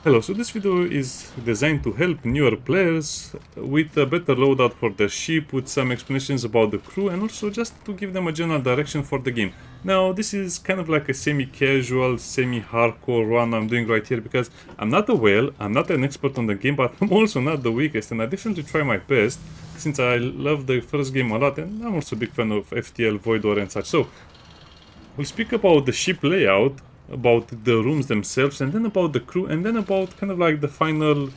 Hello, so this video is designed to help newer players with a better loadout for their ship, with some explanations about the crew, and also just to give them a general direction for the game. Now, this is kind of like a semi-casual, semi-hardcore run I'm doing right here, because I'm not a whale, I'm not an expert on the game, but I'm also not the weakest, and I definitely try my best, since I love the first game a lot, and I'm also a big fan of FTL, Void War and such. So, we'll speak about the ship layout, about the rooms themselves, and then about the crew, and then about kind of like the final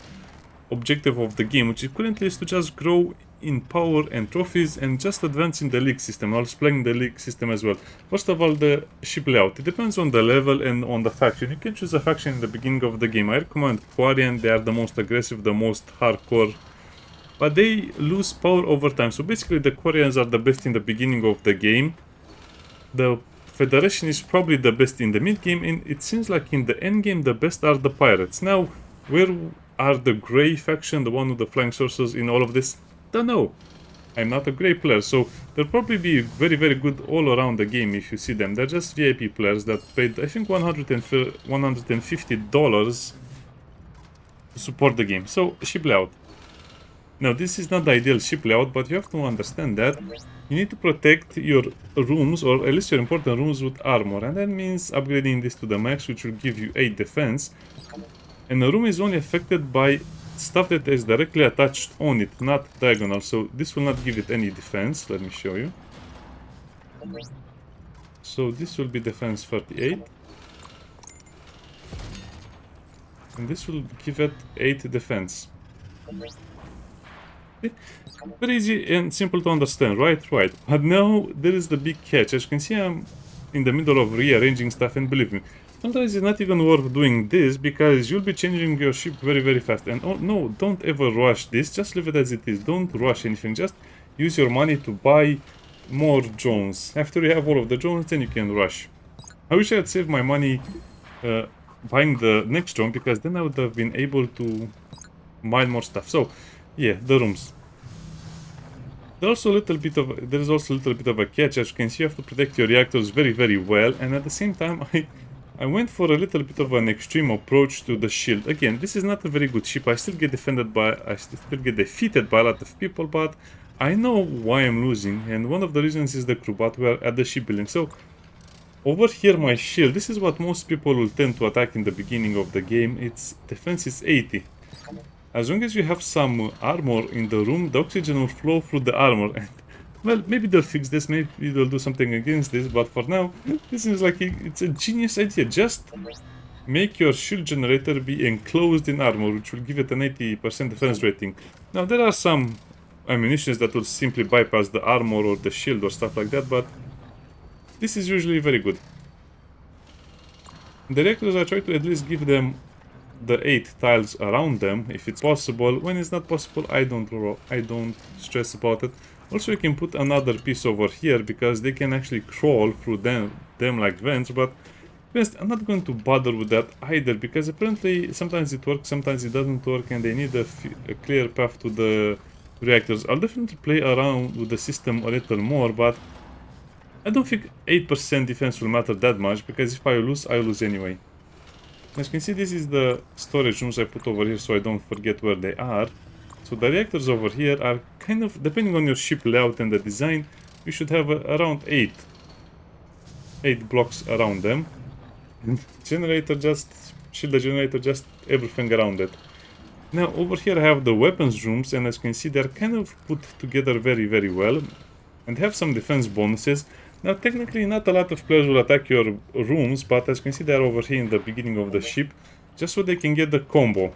objective of the game, which currently is to just grow in power and trophies and just advance in the league system. I'll explain the league system as well. First of all, the ship layout. It depends on the level and on the faction. You can choose a faction in the beginning of the game. I recommend Quarian. They are the most aggressive, the most hardcore, but they lose power over time. So basically the Quarians are the best in the beginning of the game. The Federation is probably the best in the mid-game, and it seems like in the end-game the best are the pirates. Now, where are the grey faction, the one with the flying saucers in all of this? Don't know. I'm not a grey player, so they'll probably be very, very good all around the game if you see them. They're just VIP players that paid, I think, $150 to support the game. So, ship layout. Now, this is not the ideal ship layout, but you have to understand that you need to protect your rooms, or at least your important rooms, with armor. And that means upgrading this to the max, which will give you 8 defense. And the room is only affected by stuff that is directly attached on it, not diagonal. So this will not give it any defense. Let me show you. So this will be defense 38. And this will give it 8 defense. Very easy and simple to understand, right? Right. But now there is the big catch. As you can see, I'm in the middle of rearranging stuff, and believe me, sometimes it's not even worth doing this because you'll be changing your ship very, very fast. And oh, no, don't ever rush this. Just leave it as it is. Don't rush anything. Just use your money to buy more drones. After you have all of the drones, then you can rush. I wish I had saved my money buying the next drone, because then I would have been able to mine more stuff. So, yeah, the rooms. There is also a little bit of a catch. As you can see, you have to protect your reactors very, very well, and at the same time, I went for a little bit of an extreme approach to the shield. Again, this is not a very good ship. I still get defeated by a lot of people, but I know why I'm losing, and one of the reasons is the crew. But we are at the shipbuilding. So over here, my shield. This is what most people will tend to attack in the beginning of the game. Its defense is 80. As long as you have some armor in the room, the oxygen will flow through the armor. And, well, maybe they'll fix this, maybe they'll do something against this, but for now, this seems like it's a genius idea. Just make your shield generator be enclosed in armor, which will give it an 80% defense rating. Now, there are some ammunitions that will simply bypass the armor or the shield or stuff like that, but this is usually very good. The reactors, I try to at least give them the 8 tiles around them if it's possible. When it's not possible, I don't stress about it. Also, you can put another piece over here because they can actually crawl through them like vents, but I'm not going to bother with that either, because apparently sometimes it works, sometimes it doesn't work, and they need a clear path to the reactors. I'll definitely play around with the system a little more, but I don't think 8% defense will matter that much, because if I lose anyway. As you can see, this is the storage rooms I put over here so I don't forget where they are. So the reactors over here are kind of, depending on your ship layout and the design, you should have around 8 blocks around them. And generator, just shield the generator, just everything around it. Now over here I have the weapons rooms, and as you can see, they're kind of put together very, very well and have some defense bonuses. Now, technically, not a lot of players will attack your rooms, but as you can see, they're over here in the beginning of the ship, just so they can get the combo.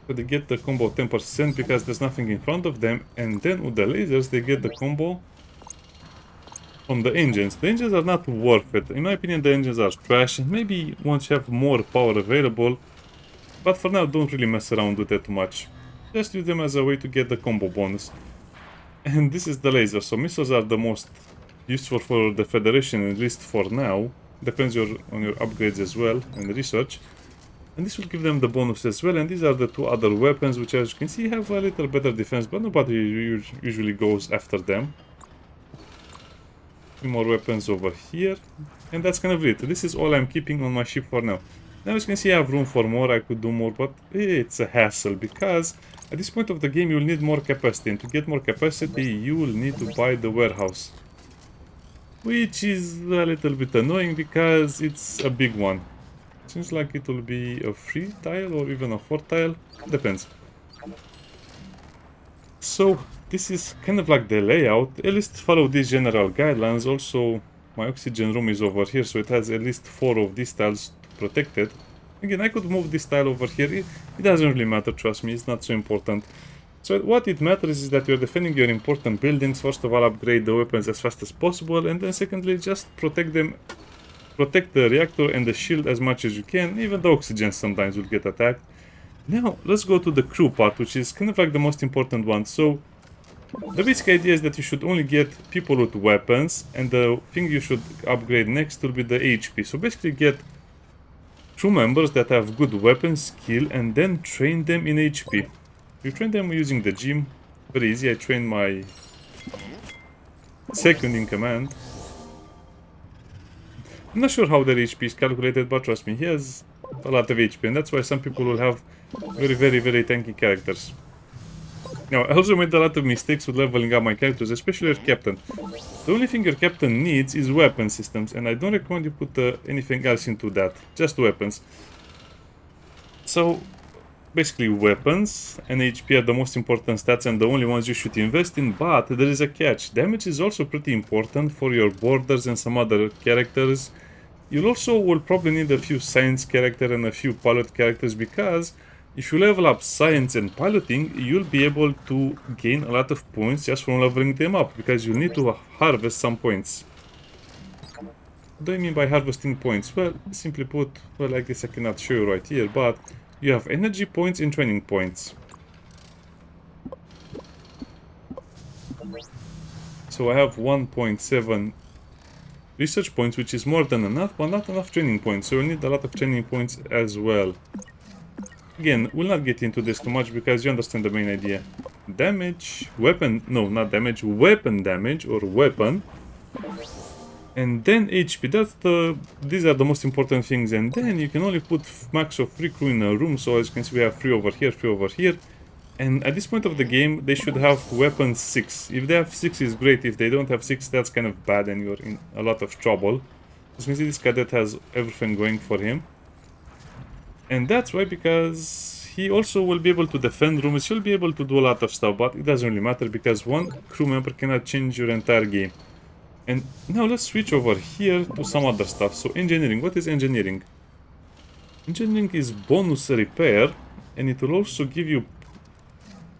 So they get the combo 10% because there's nothing in front of them, and then with the lasers, they get the combo from the engines. The engines are not worth it. In my opinion, the engines are trash, and maybe once you have more power available, but for now, don't really mess around with it too much. Just use them as a way to get the combo bonus. And this is the laser, so missiles are the most useful for the Federation, at least for now. Depends on your upgrades as well, and research. And this will give them the bonus as well, and these are the 2 other weapons, which as you can see have a little better defense, but nobody usually goes after them. 2 more weapons over here, and that's kind of it. This is all I'm keeping on my ship for now. Now as you can see I have room for more, I could do more, but it's a hassle because at this point of the game you'll need more capacity, and to get more capacity you will need to buy the warehouse. Which is a little bit annoying because it's a big one. Seems like it will be a 3 tile or even a 4 tile, depends. So this is kind of like the layout, at least follow these general guidelines. Also my oxygen room is over here, so it has at least 4 of these tiles to protect it. Again, I could move this tile over here, it doesn't really matter, trust me, it's not so important. So what it matters is that you're defending your important buildings. First of all, upgrade the weapons as fast as possible, and then secondly, just protect them. Protect the reactor and the shield as much as you can, even the oxygen sometimes will get attacked. Now, let's go to the crew part, which is kind of like the most important one. So, the basic idea is that you should only get people with weapons, and the thing you should upgrade next will be the HP. So basically get crew members that have good weapon skill, and then train them in HP. You train them using the gym. Very easy, I trained my second in command. I'm not sure how their HP is calculated, but trust me, he has a lot of HP, and that's why some people will have very tanky characters. Now, I also made a lot of mistakes with leveling up my characters, especially your captain. The only thing your captain needs is weapon systems, and I don't recommend you put anything else into that, just weapons. So, basically weapons and HP are the most important stats and the only ones you should invest in, but there is a catch. Damage is also pretty important for your borders and some other characters. You also will probably need a few science character and a few pilot characters, because if you level up science and piloting, you'll be able to gain a lot of points just from leveling them up, because you need to harvest some points. What do I mean by harvesting points? Well, simply put, well, I guess I cannot show you right here, but you have energy points and training points. So I have 1.7 research points, which is more than enough, but not enough training points, so you need a lot of training points as well. Again, we'll not get into this too much because you understand the main idea. Damage, weapon, no, not damage, weapon damage or weapon. And then HP, these are the most important things, and then you can only put max of 3 crew in a room, so as you can see we have 3 over here, 3 over here. And at this point of the game, they should have weapons 6. If they have 6 is great, if they don't have 6 that's kind of bad and you're in a lot of trouble. As you can see, this cadet has everything going for him. And that's why, because he also will be able to defend rooms, he'll be able to do a lot of stuff, but it doesn't really matter because one crew member cannot change your entire game. And now let's switch over here to some other stuff. So engineering, what is engineering? Engineering is bonus repair, and it will also give you,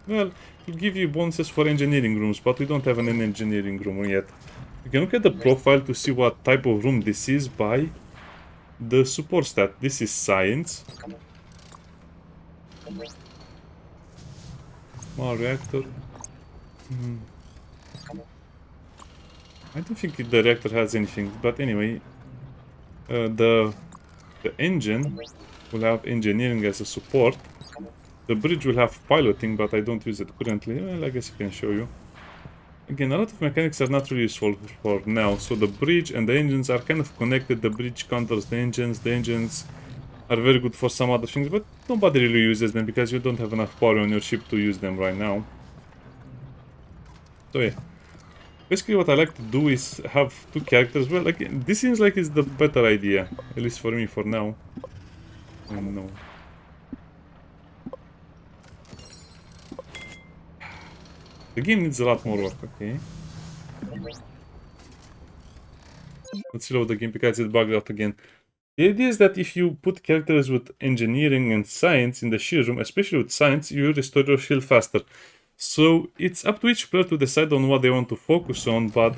well, it will give you bonuses for engineering rooms, but we don't have an engineering room yet. You can look at the profile to see what type of room this is by the support stat. This is science. Small reactor. I don't think the reactor has anything, but anyway, the engine will have engineering as a support. The bridge will have piloting, but I don't use it currently. Well, I guess I can show you. Again, a lot of mechanics are not really useful for now, so the bridge and the engines are kind of connected. The bridge counters the engines are very good for some other things, but nobody really uses them because you don't have enough power on your ship to use them right now. So yeah. Basically what I like to do is have 2 characters. Well, again, this seems like it's the better idea, at least for me for now. Oh no. The game needs a lot more work, okay. Let's reload the game because it bugged out again. The idea is that if you put characters with engineering and science in the shield room, especially with science, you restore your shield faster. So it's up to each player to decide on what they want to focus on, but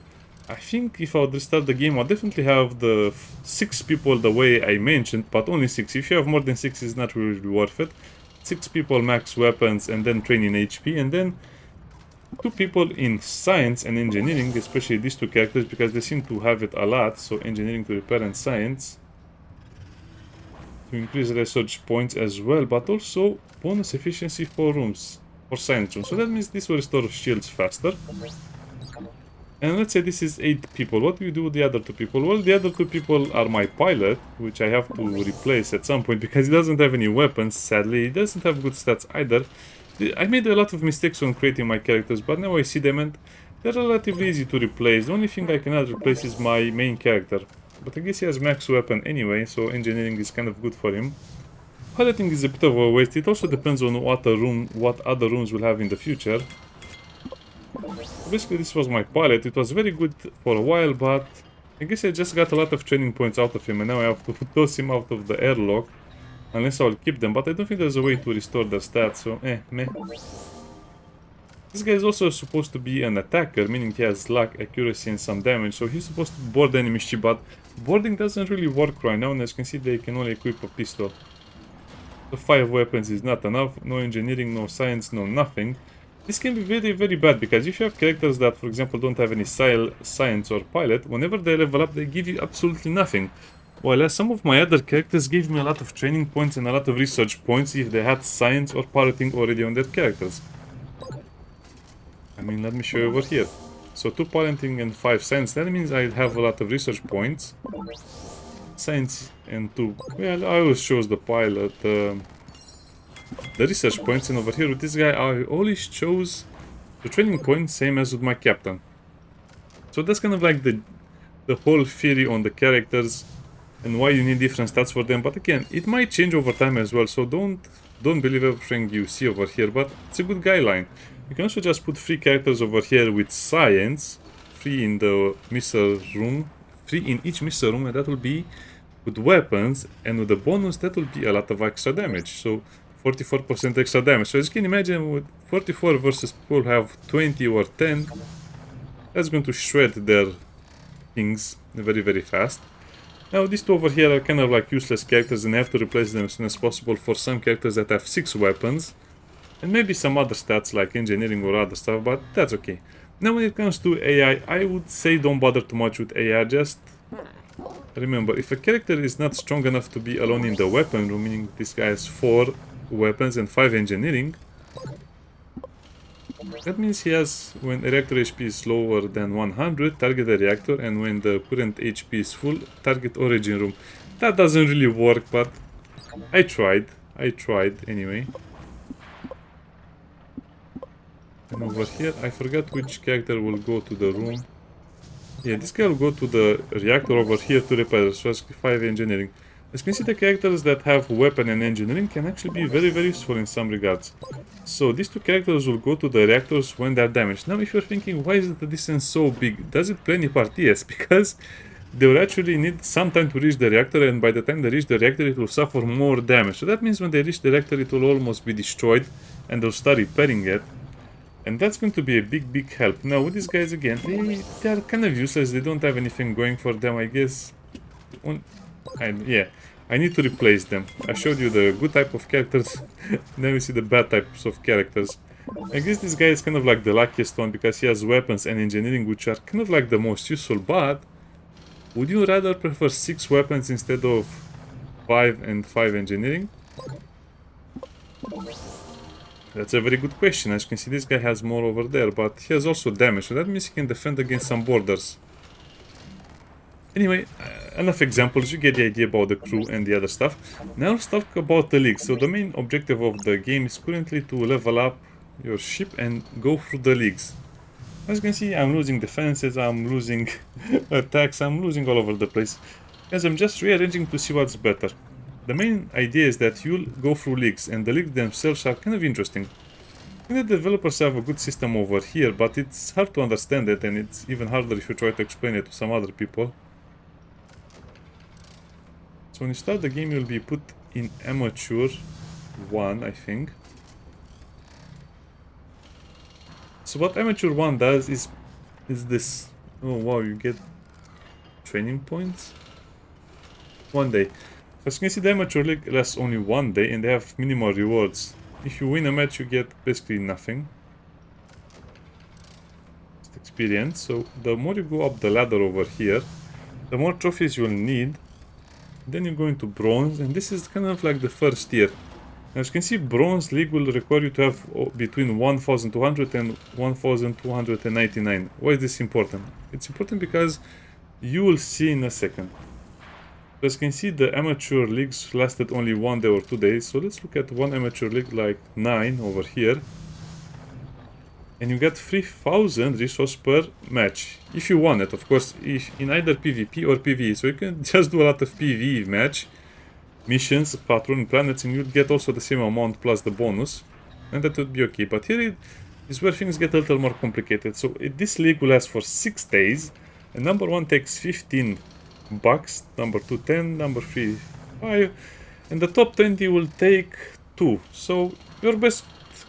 I think if I would restart the game, I'll definitely have the 6 people the way I mentioned, but only 6. If you have more than 6, it's not really worth it. 6 people max weapons and then train in HP, and then 2 people in science and engineering, especially these 2 characters because they seem to have it a lot. So engineering to repair and science to increase research points as well, but also bonus efficiency for rooms, for science rooms. So that means this will restore shields faster. And let's say this is 8 people. What do you do with the other 2 people? Well, the other 2 people are my pilot, which I have to replace at some point because he doesn't have any weapons, sadly. He doesn't have good stats either. I made a lot of mistakes when creating my characters, but now I see them and they're relatively easy to replace. The only thing I cannot replace is my main character. But I guess he has max weapon anyway, so engineering is kind of good for him. Piloting is a bit of a waste. It also depends on what other rooms we'll have in the future. Basically, this was my pilot. It was very good for a while, but I guess I just got a lot of training points out of him, and now I have to toss him out of the airlock. Unless I'll keep them, but I don't think there's a way to restore their stats, so meh. This guy is also supposed to be an attacker, meaning he has luck, accuracy, and some damage, so he's supposed to board enemy ship, but boarding doesn't really work right now, and as you can see, they can only equip a pistol. The 5 weapons is not enough, no engineering, no science, no nothing. This can be very, very bad, because if you have characters that, for example, don't have any science or pilot, whenever they level up, they give you absolutely nothing. While some of my other characters gave me a lot of training points and a lot of research points if they had science or piloting already on their characters. I mean, let me show you over here. So 2 piloting and 5 science, that means I have a lot of research points. Science and 2, well, I always chose the pilot, the research points, and over here with this guy I always chose the training points, same as with my captain. So that's kind of like the whole theory on the characters and why you need different stats for them, but again, it might change over time as well, so don't believe everything you see over here, but it's a good guideline. You can also just put 3 characters over here with science, 3 in the missile room, 3 in each missile room, and that will be with weapons, and with the bonus that will be a lot of extra damage, so 44% extra damage. So as you can imagine, with 44 versus people who have 20 or 10, that's going to shred their things very, very fast. Now these 2 over here are kind of like useless characters, and I have to replace them as soon as possible for some characters that have 6 weapons. And maybe some other stats like engineering or other stuff, but that's okay. Now when it comes to AI, I would say don't bother too much with AI, just remember, if a character is not strong enough to be alone in the weapon room, meaning this guy has 4 weapons and 5 engineering, that means he has, when reactor HP is lower than 100, target the reactor, and when the current HP is full, target origin room. That doesn't really work, but I tried anyway. And over here, I forgot which character will go to the room. Yeah, this guy will go to the reactor over here to repair, so it's 5 engineering. As you can see, the characters that have weapon and engineering can actually be very, very useful in some regards. So these 2 characters will go to the reactors when they're damaged. Now if you're thinking, why is the distance so big? Does it play any part? Yes, because they will actually need some time to reach the reactor, and by the time they reach the reactor it will suffer more damage. So that means when they reach the reactor it will almost be destroyed, and they'll start repairing it. And that's going to be a big, big help. Now with these guys again, they are kind of useless, they don't have anything going for them, I guess. Yeah, I need to replace them. I showed you the good type of characters, now you see the bad types of characters. I guess this guy is kind of like the luckiest one because he has weapons and engineering, which are kind of like the most useful, but would you rather prefer 6 weapons instead of 5 and 5 engineering? That's a very good question. As you can see, this guy has more over there, but he has also damage, so that means he can defend against some borders. Anyway, enough examples, you get the idea about the crew and the other stuff. Now let's talk about the leagues. So the main objective of the game is currently to level up your ship and go through the leagues. As you can see, I'm losing defenses, I'm losing attacks, I'm losing all over the place. As I'm just rearranging to see what's better. The main idea is that you'll go through leagues, and the leagues themselves are kind of interesting. I think the developers have a good system over here, but it's hard to understand it, and it's even harder if you try to explain it to some other people. So when you start the game, you'll be put in Amateur 1, I think. So what Amateur 1 does is this. Oh wow, you get training points? 1 day. As you can see, the Amateur League lasts only 1 day and they have minimal rewards. If you win a match, you get basically nothing. Just experience. So the more you go up the ladder over here, the more trophies you'll need. Then you go into bronze, and this is kind of like the first tier. As you can see, Bronze League will require you to have between 1200 and 1299. Why is this important? It's important because you will see in a second. As you can see, the amateur leagues lasted only 1 day or 2 days. So let's look at one amateur league like 9 over here. And you get 3000 resource per match. If you want it, of course, if in either PvP or PvE. So you can just do a lot of PvE match. Missions, patrolling planets, and you'll get also the same amount plus the bonus. And that would be okay. But here is where things get a little more complicated. So this league will last for 6 days. And number 1 takes 15 bucks, number 2 10, number 3 5, and the top 20 will take 2. So your best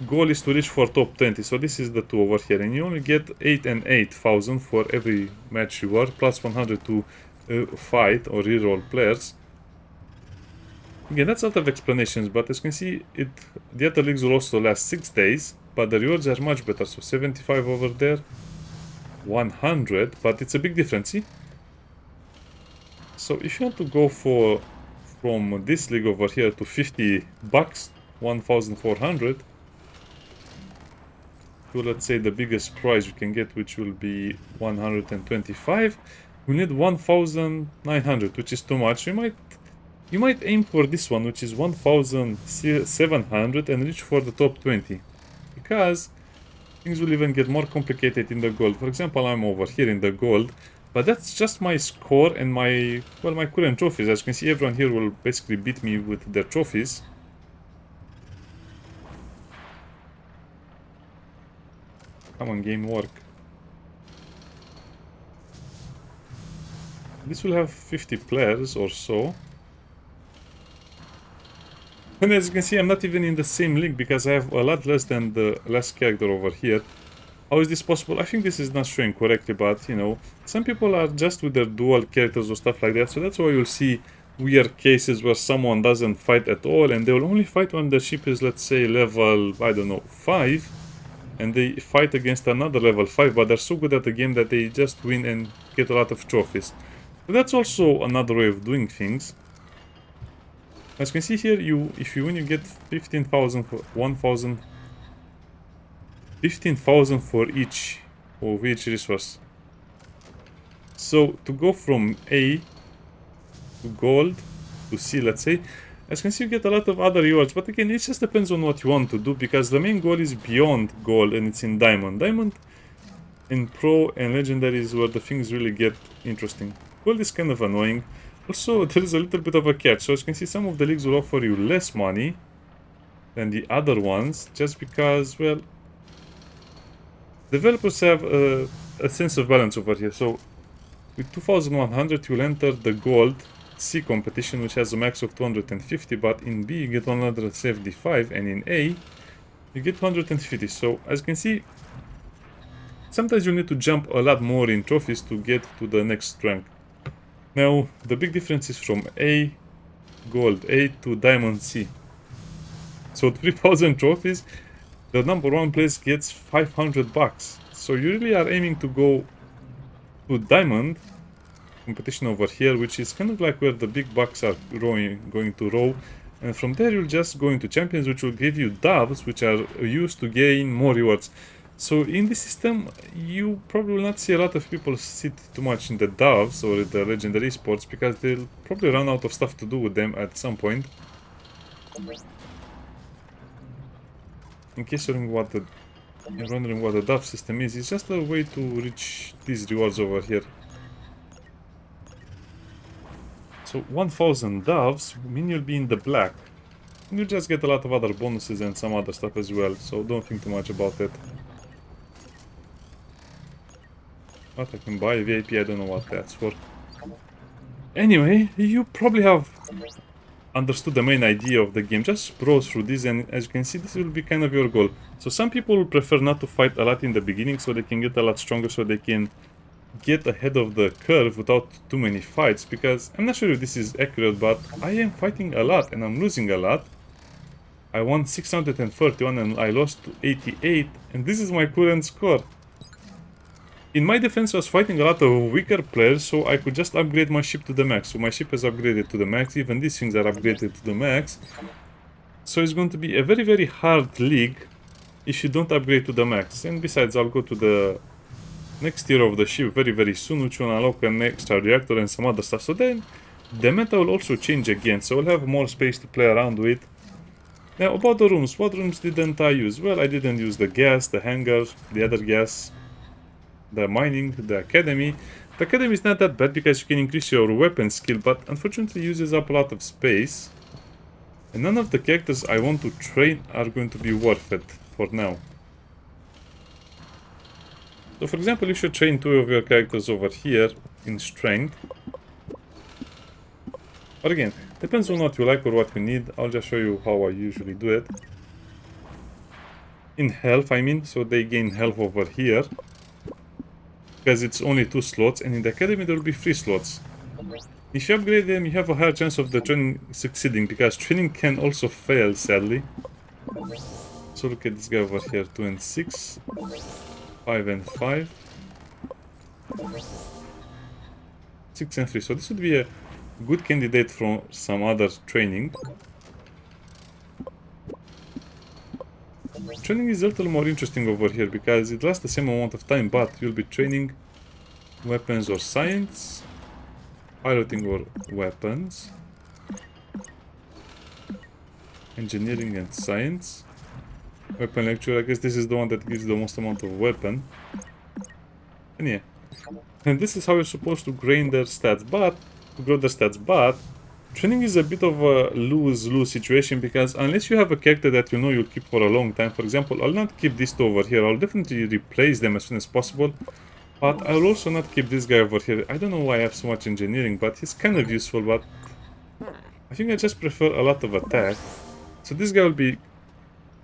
goal is to reach for top 20. So this is the 2 over here, and you only get 8 and 8,000 for every match you are, plus 100 to fight or reroll players. Again, that's a lot of explanations, but as you can see, the other leagues will also last 6 days, but the rewards are much better. So 75 over there, 100, but it's a big difference, see? So if you want to go from this league over here to 50 bucks, 1,400, to let's say the biggest prize you can get, which will be 125, we need 1,900, which is too much. You might aim for this one, which is 1,700, and reach for the top 20, because things will even get more complicated in the gold. For example, I'm over here in the gold, but that's just my score and my current trophies. As you can see, everyone here will basically beat me with their trophies. Come on, game, work. This will have 50 players or so. And as you can see, I'm not even in the same league because I have a lot less than the last character over here. How is this possible? I think this is not showing correctly, but you know, some people are just with their dual characters or stuff like that. So that's why you'll see weird cases where someone doesn't fight at all, and they will only fight when the ship is, let's say, level, I don't know, 5. And they fight against another level 5, but they're so good at the game that they just win and get a lot of trophies. So that's also another way of doing things. As you can see here, if you win, you get 15,000 for 1,000. 15,000 for each of each resource. So to go from A to gold to C, let's say, as you can see, you get a lot of other rewards, but again, it just depends on what you want to do, because the main goal is beyond gold and it's in diamond. Diamond in pro and legendary is where the things really get interesting. Gold is kind of annoying. Also, there is a little bit of a catch. So as you can see, some of the leagues will offer you less money than the other ones, just because, well, developers have a sense of balance over here. So with 2,100 you'll enter the gold C competition, which has a max of 250, but in B you get 175, and in A you get 150. So as you can see, sometimes you need to jump a lot more in trophies to get to the next rank. Now the big difference is from A gold A to diamond C. So 3,000 trophies, the number 1 place gets 500 bucks. So you really are aiming to go to diamond competition over here, which is kind of like where the big bucks are going to row. And from there you'll just go into champions, which will give you doves, which are used to gain more rewards. So in this system, you probably will not see a lot of people sit too much in the doves or the legendary sports, because they'll probably run out of stuff to do with them at some point. In case you're wondering what the dove system is, it's just a way to reach these rewards over here. So 1,000 doves mean you'll be in the black. And you'll just get a lot of other bonuses and some other stuff as well, so don't think too much about it. What I can buy VIP, I don't know what that's for. Anyway, you probably have understood the main idea of the game. Just browse through this, and as you can see, this will be kind of your goal. So some people prefer not to fight a lot in the beginning, so they can get a lot stronger, so they can get ahead of the curve without too many fights, because I'm not sure if this is accurate, but I am fighting a lot and I'm losing a lot. I won 631 and I lost to 88, and this is my current score. In my defense, I was fighting a lot of weaker players, so I could just upgrade my ship to the max. So my ship is upgraded to the max, even these things are upgraded to the max. So it's going to be a very, very hard league if you don't upgrade to the max. And besides, I'll go to the next tier of the ship very, very soon, which will unlock an extra reactor and some other stuff. So then the meta will also change again, so we'll have more space to play around with. Now, about the rooms, what rooms didn't I use? Well, I didn't use the gas, the hangar, the other gas, the mining, the academy. The academy is not that bad because you can increase your weapon skill, but unfortunately uses up a lot of space. And none of the characters I want to train are going to be worth it for now. So for example, you should train 2 of your characters over here in strength. But again, depends on what you like or what you need. I'll just show you how I usually do it. In health, I mean, so they gain health over here. Because it's only 2 slots, and in the academy there will be 3 slots. If you upgrade them, you have a higher chance of the training succeeding, because training can also fail, sadly. So look at this guy over here, 2 and 6. 5 and 5. 6 and 3. So this would be a good candidate from some other training. Training is a little more interesting over here because it lasts the same amount of time, but you'll be training weapons or science, piloting or weapons, engineering and science, weapon lecture. I guess this is the one that gives the most amount of weapon. And yeah, and this is how you're supposed to gain their stats, but to grow their stats. But training is a bit of a lose-lose situation, because unless you have a character that you know you'll keep for a long time, for example, I'll not keep these 2 over here. I'll definitely replace them as soon as possible, but I'll also not keep this guy over here. I don't know why I have so much engineering, but he's kind of useful, but I think I just prefer a lot of attack. So this guy will be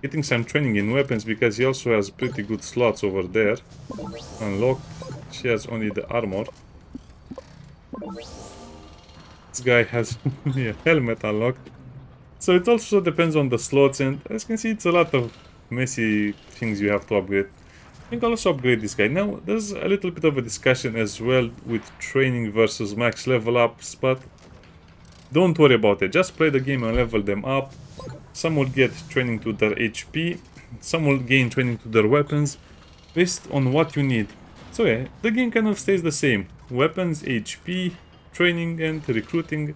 getting some training in weapons because he also has pretty good slots over there. Unlocked. She has only the armor. This guy has only a helmet unlocked. So it also depends on the slots, and as you can see, it's a lot of messy things you have to upgrade. I think I'll also upgrade this guy. Now, there's a little bit of a discussion as well with training versus max level ups, but don't worry about it. Just play the game and level them up. Some will get training to their HP, some will gain training to their weapons, based on what you need. So yeah, the game kind of stays the same. Weapons, HP, training and recruiting.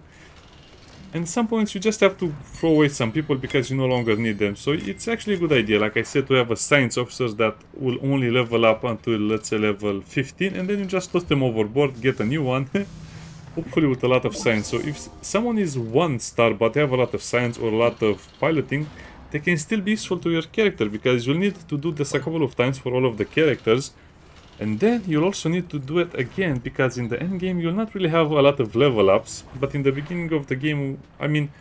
And some points you just have to throw away some people because you no longer need them. So it's actually a good idea, like I said, to have a science officers that will only level up until, let's say, level 15, and then you just toss them overboard, get a new one. Hopefully with a lot of science. So if someone is 1 star but they have a lot of science or a lot of piloting, they can still be useful to your character, because you'll need to do this a couple of times for all of the characters. And then you'll also need to do it again, because in the end game you'll not really have a lot of level ups. But in the beginning of the game, I mean,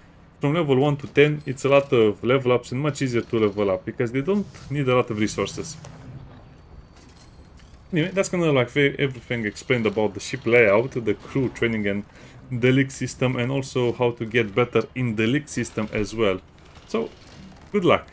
from level 1 to 10, it's a lot of level ups and much easier to level up, because they don't need a lot of resources. Anyway, that's kind of like everything explained about the ship layout, the crew training and the league system, and also how to get better in the league system as well. So, good luck.